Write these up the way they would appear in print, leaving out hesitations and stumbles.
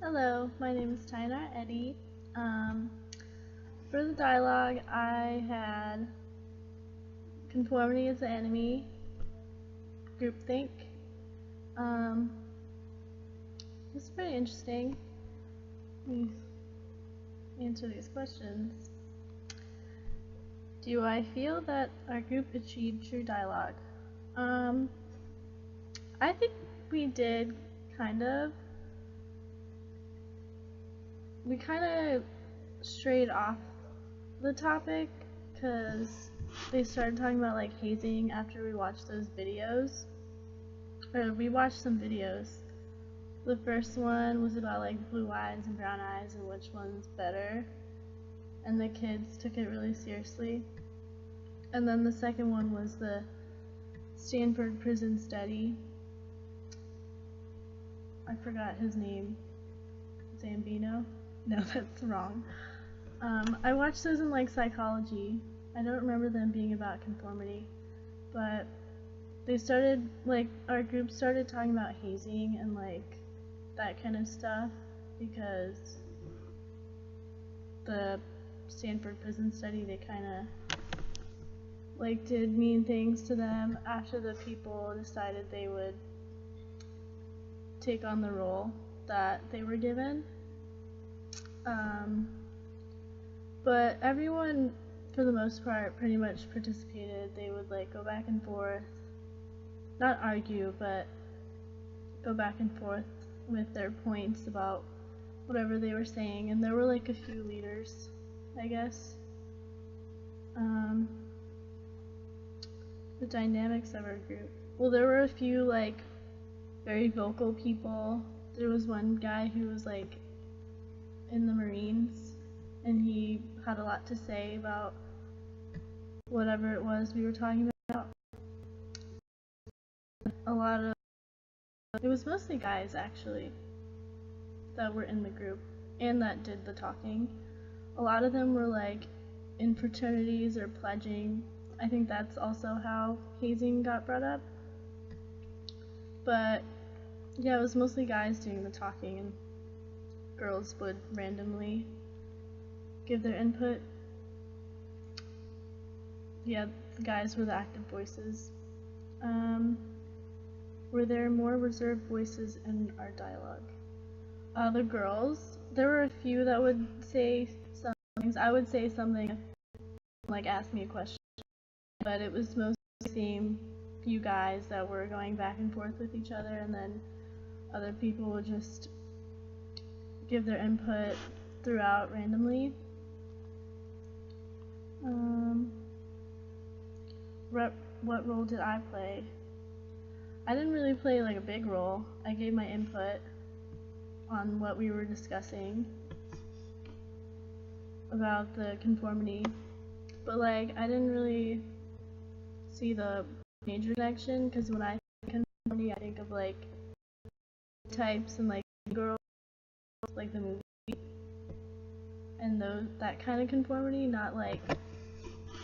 Hello, my name is Tynar Eddy. Um, for the dialogue, I had conformity is the enemy, groupthink. Um, it's pretty interesting. Let me answer these questions. Do I feel that our group achieved true dialogue? I think we did, kind of. We kind of strayed off the topic because they started talking about like hazing after we watched those videos. Or we watched some videos. The first one was about like blue eyes and brown eyes and which one's better. And the kids took it really seriously. And then the second one was the Stanford prison study. I forgot his name. Zambino? No, that's wrong. I watched those in like psychology. I don't remember them being about conformity, but they started, like, our group started talking about hazing and like that kind of stuff because the Stanford prison study, they kind of like did mean things to them after the people decided they would take on the role that they were given. But everyone, for the most part, pretty much participated. They would like go back and forth, not argue, but go back and forth with their points about whatever they were saying, and there were like a few leaders, I guess. The dynamics of our group. Well, there were a few like very vocal people. There was one guy who was like in the Marines, and he had a lot to say about whatever it was we were talking about. It was mostly guys actually that were in the group and that did the talking. A lot of them were like in fraternities or pledging. I think that's also how hazing got brought up. But yeah, it was mostly guys doing the talking, and girls would randomly give their input. Yeah, the guys were the active voices. Were there more reserved voices in our dialogue? The girls, there were a few that would say some things. I would say something like ask me a question, but it was mostly the same few guys that were going back and forth with each other, and then other people would just give their input throughout randomly. What role did I play? I didn't really play like a big role. I gave my input on what we were discussing about the conformity, but like I didn't really see the major connection, because when I think of conformity, I think of like types and like girls, like the movie, and that kind of conformity, not like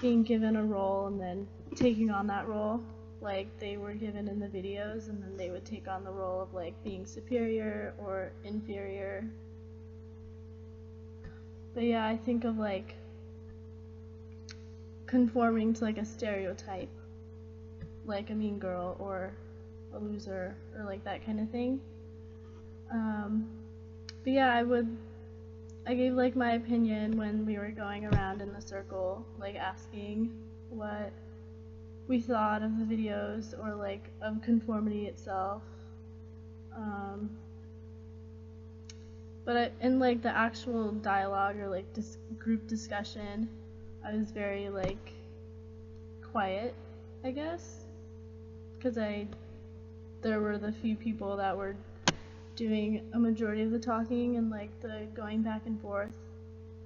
being given a role and then taking on that role like they were given in the videos, and then they would take on the role of like being superior or inferior. But yeah, I think of like conforming to like a stereotype, like a mean girl or a loser or like that kind of thing. But yeah, I gave like my opinion when we were going around in the circle, like asking what we thought of the videos or like of conformity itself. But in like the actual dialogue or like group discussion, I was very like quiet, I guess, because there were the few people that were doing a majority of the talking and like the going back and forth,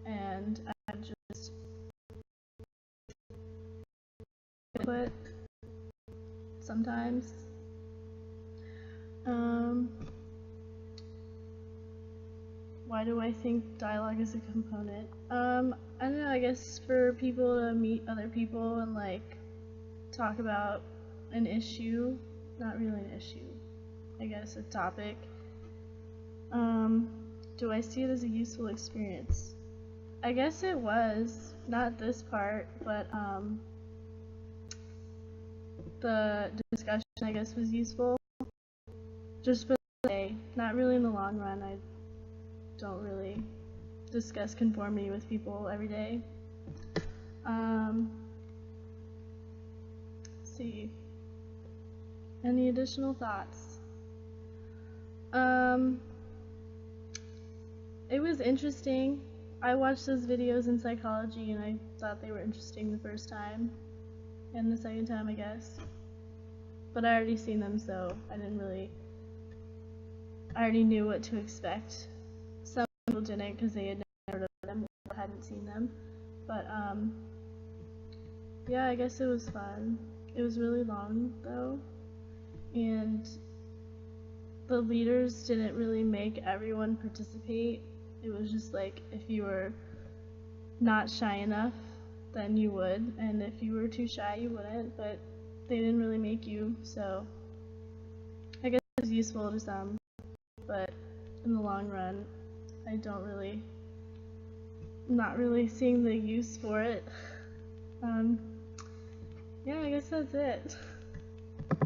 and I just input sometimes. Why do I think dialogue is a component? I don't know, I guess for people to meet other people and like talk about an issue, not really an issue, I guess a topic. do I see it as a useful experience? I guess it was, not this part, but the discussion I guess was useful. Just for the day, not really in the long run. I don't really discuss conformity with people every day. Let's see. Any additional thoughts? It was interesting. I watched those videos in psychology and I thought they were interesting the first time. And the second time, I guess. But I already seen them, so I already knew what to expect. Some people didn't because they had never heard of them or hadn't seen them. But, yeah, I guess it was fun. It was really long, though. And the leaders didn't really make everyone participate. It was just like, if you were not shy enough, then you would, and if you were too shy, you wouldn't, but they didn't really make you, so I guess it was useful to some, but in the long run, I'm not really seeing the use for it. Yeah, I guess that's it.